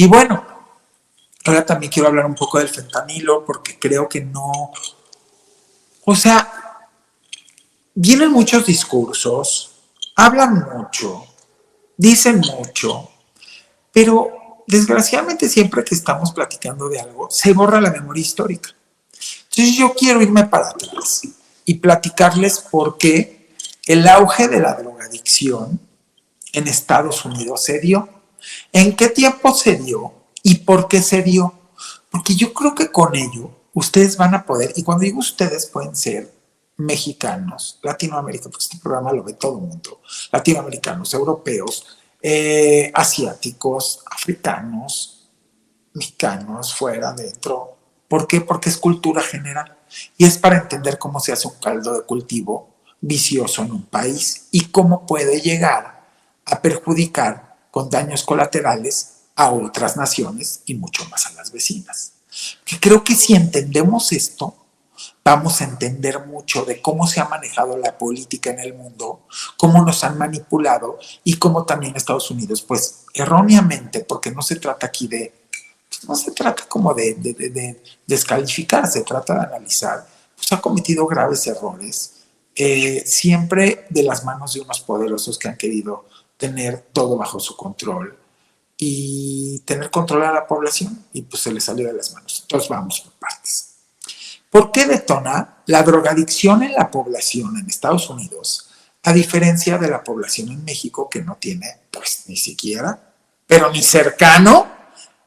Y bueno, ahora también quiero hablar un poco del fentanilo porque creo que no, o sea, vienen muchos discursos, hablan mucho, dicen mucho, pero desgraciadamente siempre que estamos platicando de algo, se borra la memoria histórica. Entonces yo quiero irme para atrás y platicarles por qué el auge de la drogadicción en Estados Unidos se dio, en qué tiempo se dio y por qué se dio. Porque yo creo que con ello ustedes van a poder, y cuando digo ustedes pueden ser mexicanos, latinoamericanos, porque este programa lo ve todo el mundo, latinoamericanos, europeos, asiáticos, africanos, mexicanos, fuera, dentro. ¿Por qué? Porque es cultura general y es para entender cómo se hace un caldo de cultivo vicioso en un país y cómo puede llegar a perjudicar con daños colaterales a otras naciones y mucho más a las vecinas. Que creo que si entendemos esto, vamos a entender mucho de cómo se ha manejado la política en el mundo, cómo nos han manipulado y cómo también Estados Unidos, pues erróneamente, porque no se trata aquí de, no se trata como de descalificar, se trata de analizar, pues ha cometido graves errores, siempre de las manos de unos poderosos que han querido tener todo bajo su control y tener control a la población y pues se les salió de las manos. Entonces vamos por partes. ¿Por qué detona la drogadicción en la población en Estados Unidos, a diferencia de la población en México que no tiene pues ni siquiera, pero ni cercano,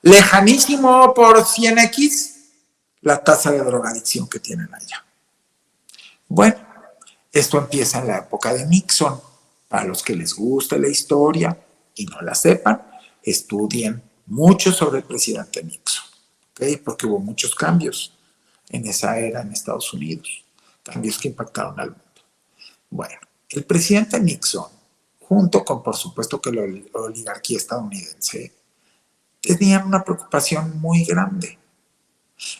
lejanísimo por 100x, la tasa de drogadicción que tienen allá? Bueno, esto empieza en la época de Nixon. Para los que les guste la historia y no la sepan, estudien mucho sobre el presidente Nixon, ¿okay? Porque hubo muchos cambios en esa era en Estados Unidos, cambios que impactaron al mundo. Bueno, el presidente Nixon, junto con, por supuesto, que la oligarquía estadounidense, tenían una preocupación muy grande.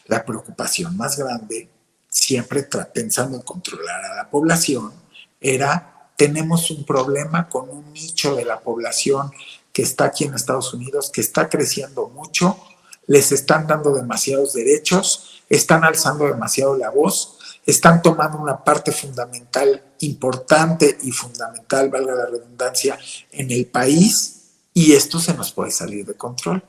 La preocupación más grande, siempre pensando en controlar a la población, era: tenemos un problema con un nicho de la población que está aquí en Estados Unidos, que está creciendo mucho, les están dando demasiados derechos, están alzando demasiado la voz, están tomando una parte fundamental, importante y fundamental, valga la redundancia, en el país, y esto se nos puede salir de control.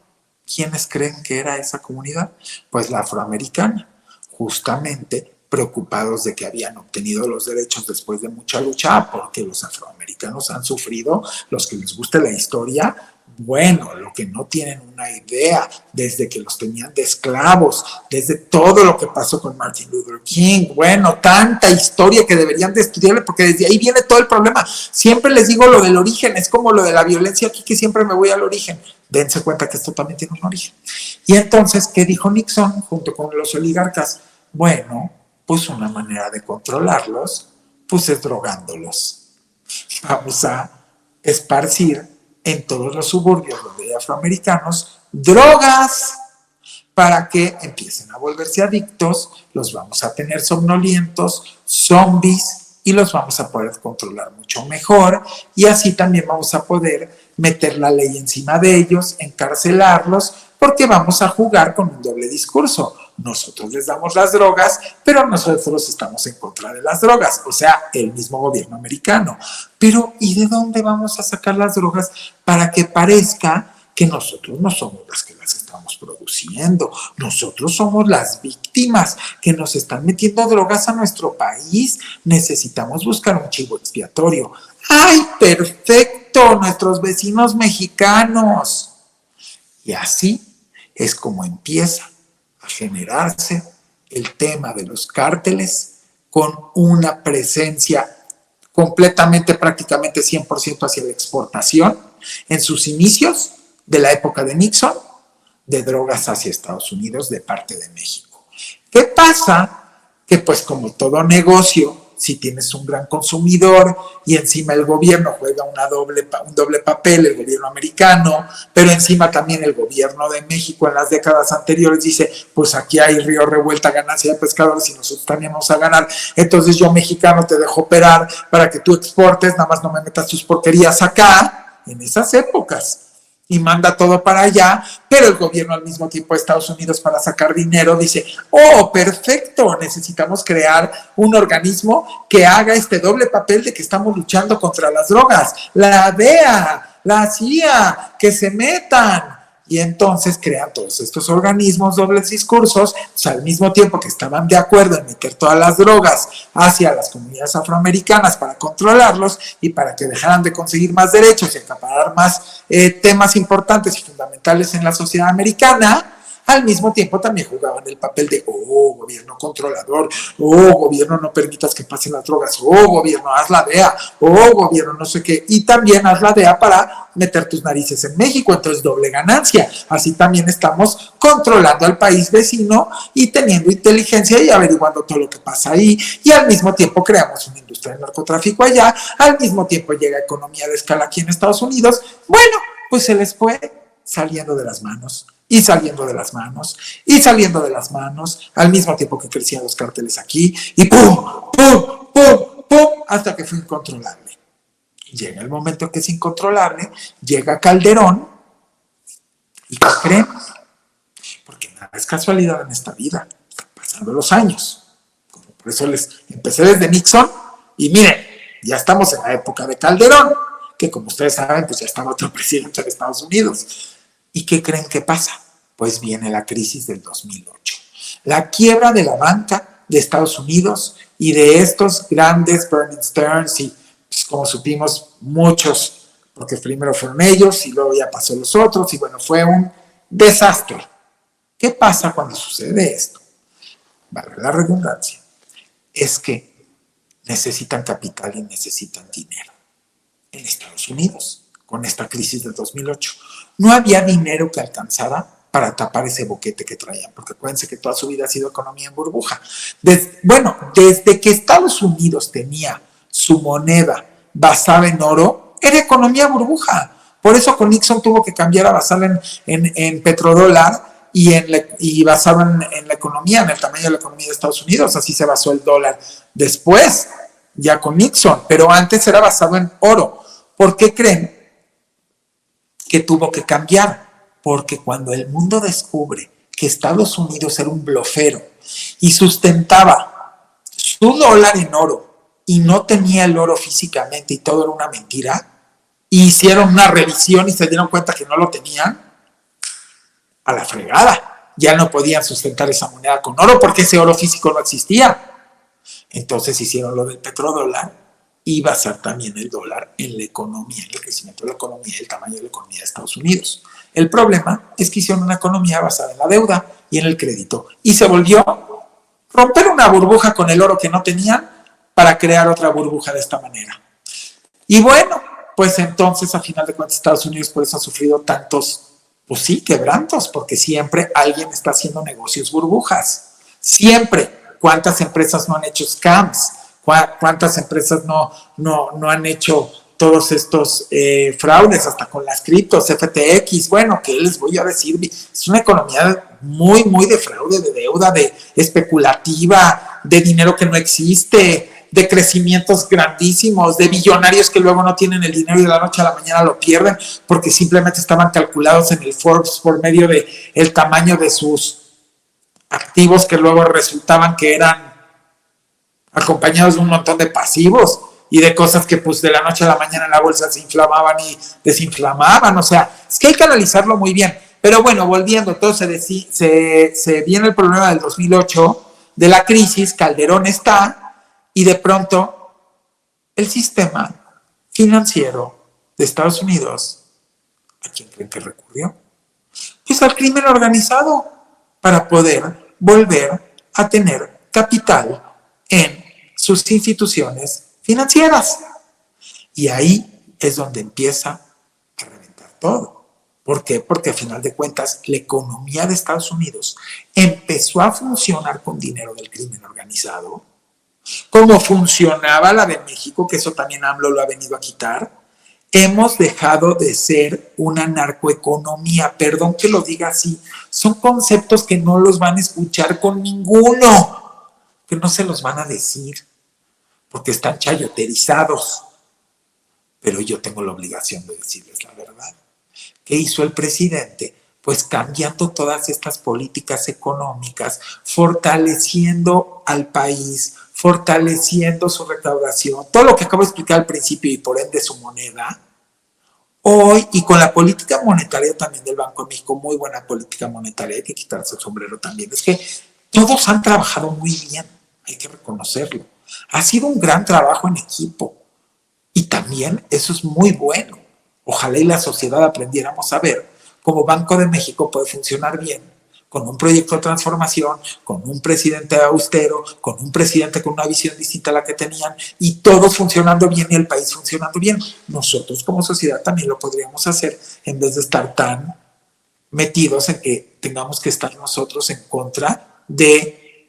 ¿Quiénes creen que era esa comunidad? Pues la afroamericana, justamente preocupados de que habían obtenido los derechos después de mucha lucha, porque los afroamericanos han sufrido, los que les guste la historia, bueno, lo que no tienen una idea, desde que los tenían de esclavos, desde todo lo que pasó con Martin Luther King, bueno, tanta historia que deberían de estudiarle, porque desde ahí viene todo el problema. Siempre les digo lo del origen, es como lo de la violencia aquí, que siempre me voy al origen. Dense cuenta que esto también tiene un origen. Y entonces, ¿qué dijo Nixon junto con los oligarcas? Bueno, pues una manera de controlarlos, pues es drogándolos. Vamos a esparcir en todos los suburbios donde hay afroamericanos drogas para que empiecen a volverse adictos, los vamos a tener somnolientos, zombies, y los vamos a poder controlar mucho mejor, y así también vamos a poder meter la ley encima de ellos, encarcelarlos, porque vamos a jugar con un doble discurso. Nosotros les damos las drogas, pero nosotros estamos en contra de las drogas, o sea, el mismo gobierno americano. Pero, ¿y de dónde vamos a sacar las drogas para que parezca que nosotros no somos las que las estamos produciendo? Nosotros somos las víctimas que nos están metiendo drogas a nuestro país. Necesitamos buscar un chivo expiatorio. ¡Ay, perfecto! Nuestros vecinos mexicanos. Y así es como empieza a generarse el tema de los cárteles con una presencia completamente, prácticamente 100% hacia la exportación en sus inicios de la época de Nixon, de drogas hacia Estados Unidos de parte de México. ¿Qué pasa? Que pues como todo negocio, si tienes un gran consumidor y encima el gobierno juega un doble papel, el gobierno americano, pero encima también el gobierno de México en las décadas anteriores dice, pues aquí hay río revuelta, ganancia de pescadores y nosotros también vamos a ganar, entonces yo mexicano te dejo operar para que tú exportes, nada más no me metas tus porquerías acá, en esas épocas. y manda todo para allá, pero el gobierno al mismo tiempo de Estados Unidos, para sacar dinero, dice, oh, perfecto, necesitamos crear un organismo que haga este doble papel de que estamos luchando contra las drogas, la DEA, la CIA, que se metan. Y entonces crean todos estos organismos, dobles discursos, pues al mismo tiempo que estaban de acuerdo en meter todas las drogas hacia las comunidades afroamericanas para controlarlos y para que dejaran de conseguir más derechos y acaparar más temas importantes y fundamentales en la sociedad americana. Al mismo tiempo también jugaban el papel de, oh, gobierno controlador, oh, gobierno no permitas que pasen las drogas, oh, gobierno haz la DEA, oh, gobierno no sé qué, y también haz la DEA para meter tus narices en México, entonces doble ganancia. Así también estamos controlando al país vecino y teniendo inteligencia y averiguando todo lo que pasa ahí, y al mismo tiempo creamos una industria del narcotráfico allá, al mismo tiempo llega economía de escala aquí en Estados Unidos. Bueno, pues se les fue saliendo de las manos y saliendo de las manos y saliendo de las manos al mismo tiempo que crecían los cárteles aquí y pum, pum, pum, pum, hasta que fue incontrolable. Llega el momento que es incontrolable, llega Calderón y ¿qué creen? Porque nada es casualidad en esta vida, están pasando los años. Por eso les empecé desde Nixon y miren, ya estamos en la época de Calderón, que como ustedes saben, pues ya estaba otro presidente de Estados Unidos. ¿Y qué creen que pasa? Pues viene la crisis del 2008. La quiebra de la banca de Estados Unidos y de estos grandes Bear Stearns y, pues, como supimos, muchos, porque primero fueron ellos y luego ya pasó los otros y bueno, fue un desastre. ¿Qué pasa cuando sucede esto? Vale, la redundancia es que necesitan capital y necesitan dinero en Estados Unidos con esta crisis del 2008. No había dinero que alcanzara para tapar ese boquete que traían, porque acuérdense que toda su vida ha sido economía en burbuja. Desde que Estados Unidos tenía su moneda basada en oro, era economía burbuja. Por eso con Nixon tuvo que cambiar a basarla en petrodólar y basado en la economía, en el tamaño de la economía de Estados Unidos. Así se basó el dólar después, ya con Nixon, pero antes era basado en oro. ¿Por qué creen que tuvo que cambiar? Porque cuando el mundo descubre que Estados Unidos era un blofero y sustentaba su dólar en oro y no tenía el oro físicamente y todo era una mentira, y hicieron una revisión y se dieron cuenta que no lo tenían, a la fregada. Ya no podían sustentar esa moneda con oro porque ese oro físico no existía. Entonces hicieron lo del petrodólar y basar también el dólar en la economía, en el crecimiento de la economía, el tamaño de la economía de Estados Unidos. El problema es que hicieron una economía basada en la deuda y en el crédito y se volvió romper una burbuja con el oro que no tenían para crear otra burbuja de esta manera. Y bueno, pues entonces a final de cuentas Estados Unidos por eso ha sufrido tantos, pues sí, quebrantos, porque siempre alguien está haciendo negocios burbujas. Siempre. ¿Cuántas empresas no han hecho scams? ¿Cuántas empresas no han hecho todos estos fraudes, hasta con las criptos, FTX? Bueno, ¿qué les voy a decir? Es una economía muy, muy de fraude, de deuda, de especulativa, de dinero que no existe, de crecimientos grandísimos, de billonarios que luego no tienen el dinero y de la noche a la mañana lo pierden porque simplemente estaban calculados en el Forbes por medio de el tamaño de sus activos que luego resultaban que eran acompañados de un montón de pasivos y de cosas que pues de la noche a la mañana en la bolsa se inflamaban y desinflamaban. O sea, es que hay que analizarlo muy bien. Pero bueno, volviendo, entonces se viene el problema del 2008, de la crisis, Calderón está, y de pronto el sistema financiero de Estados Unidos, ¿a quién creen que recurrió? Pues al crimen organizado, para poder volver a tener capital en sus instituciones financieras. Y ahí es donde empieza a reventar todo. ¿Por qué? Porque a final de cuentas la economía de Estados Unidos empezó a funcionar con dinero del crimen organizado, como funcionaba la de México, que eso también AMLO lo ha venido a quitar. Hemos dejado de ser una narcoeconomía, perdón que lo diga así, son conceptos que no los van a escuchar con ninguno, que no se los van a decir, porque están chayoterizados, pero yo tengo la obligación de decirles la verdad. ¿Qué hizo el presidente? Pues cambiando todas estas políticas económicas, fortaleciendo al país, fortaleciendo su recaudación, todo lo que acabo de explicar al principio y por ende su moneda. Hoy, y con la política monetaria también del Banco de México, muy buena política monetaria, hay que quitarse el sombrero también. Es que todos han trabajado muy bien, hay que reconocerlo. Ha sido un gran trabajo en equipo y también eso es muy bueno. Ojalá y la sociedad aprendiéramos a ver cómo Banco de México puede funcionar bien con un proyecto de transformación, con un presidente austero, con un presidente con una visión distinta a la que tenían y todos funcionando bien y el país funcionando bien. Nosotros como sociedad también lo podríamos hacer en vez de estar tan metidos en que tengamos que estar nosotros en contra de,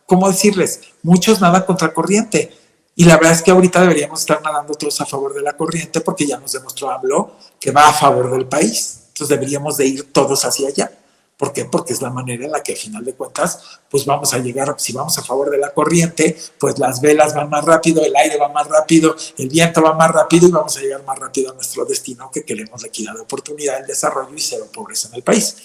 ¿cómo decirles? Muchos nadan contra corriente. Y la verdad es que ahorita deberíamos estar nadando todos a favor de la corriente porque ya nos demostró AMLO que va a favor del país. Entonces deberíamos de ir todos hacia allá. ¿Por qué? Porque es la manera en la que al final de cuentas pues vamos a llegar, si vamos a favor de la corriente, pues las velas van más rápido, el aire va más rápido, el viento va más rápido y vamos a llegar más rápido a nuestro destino que queremos la equidad de oportunidad, el desarrollo y cero pobreza en el país.